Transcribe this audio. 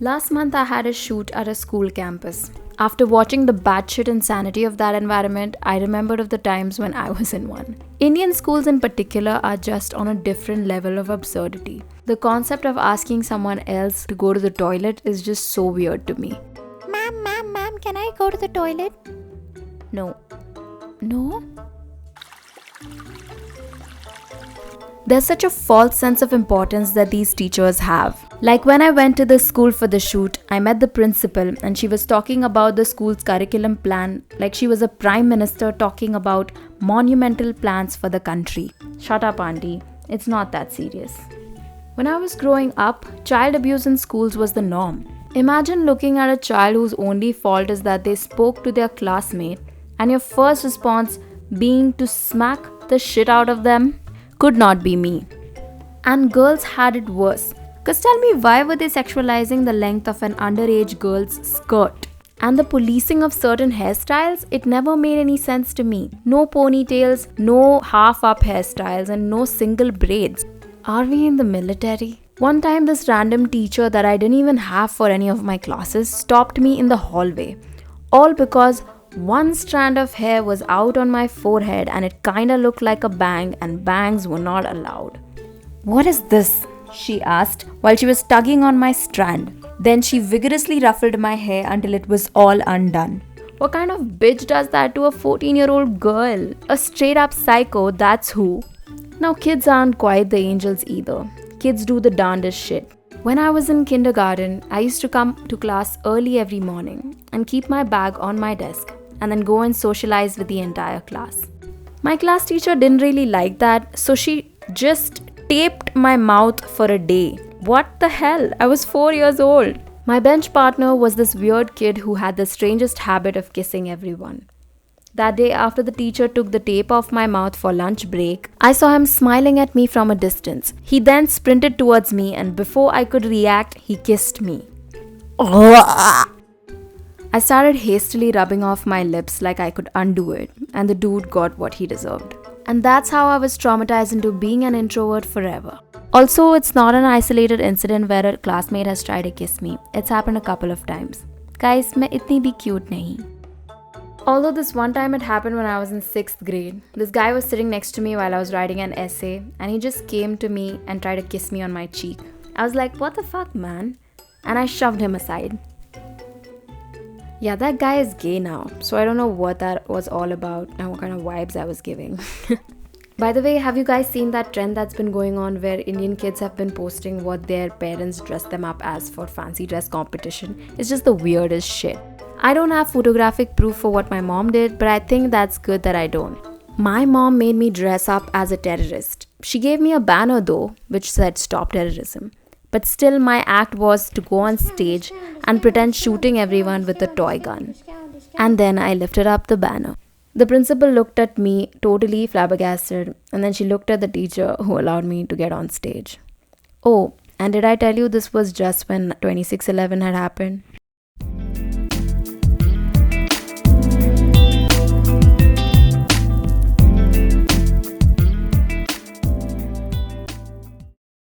Last month, I had a shoot at a school campus. After watching the batshit insanity of that environment, I remembered of the times when I was in one. Indian schools in particular are just on a different level of absurdity. The concept of asking someone else to go to the toilet is just so weird to me. Ma'am, can I go to the toilet? No. No? There's such a false sense of importance that these teachers have. Like when I went to the school for the shoot, I met the principal and she was talking about the school's curriculum plan like she was a prime minister talking about monumental plans for the country. Shut up, auntie. It's not that serious. When I was growing up, child abuse in schools was the norm. Imagine looking at a child whose only fault is that they spoke to their classmate and your first response being to smack the shit out of them. Could not be me. And girls had it worse. Cause tell me, why were they sexualizing the length of an underage girl's skirt? And the policing of certain hairstyles, it never made any sense to me. No ponytails, no half-up hairstyles, and no single braids. Are we in the military? One time this random teacher that I didn't even have for any of my classes stopped me in the hallway. All because one strand of hair was out on my forehead and it kinda looked like a bang and bangs were not allowed. "What is this?" she asked while she was tugging on my strand. Then she vigorously ruffled my hair until it was all undone. What kind of bitch does that to a 14-year-old girl? A straight up psycho, that's who. Now kids aren't quite the angels either. Kids do the darndest shit. When I was in kindergarten, I used to come to class early every morning and keep my bag on my desk and then go and socialize with the entire class. My class teacher didn't really like that, so she just taped my mouth for a day. What the hell? I was 4 years old. My bench partner was this weird kid who had the strangest habit of kissing everyone. That day, after the teacher took the tape off my mouth for lunch break, I saw him smiling at me from a distance. He then sprinted towards me and before I could react, he kissed me. I started hastily rubbing off my lips like I could undo it, and the dude got what he deserved. And that's how I was traumatized into being an introvert forever. Also, it's not an isolated incident where a classmate has tried to kiss me. It's happened a couple of times. Guys, मैं इतनी भी cute नहीं. Although this one time it happened when I was in 6th grade. This guy was sitting next to me while I was writing an essay and he just came to me and tried to kiss me on my cheek. I was like, what the fuck, man? And I shoved him aside. Yeah, that guy is gay now, so I don't know what that was all about and what kind of vibes I was giving. By the way, have you guys seen that trend that's been going on where Indian kids have been posting what their parents dress them up as for fancy dress competition? It's just the weirdest shit. I don't have photographic proof for what my mom did, but I think that's good that I don't. My mom made me dress up as a terrorist. She gave me a banner though, which said "Stop Terrorism." But still, my act was to go on stage and pretend shooting everyone with a toy gun. And then I lifted up the banner. The principal looked at me totally flabbergasted, and then she looked at the teacher who allowed me to get on stage. Oh, and did I tell you this was just when 26/11 had happened?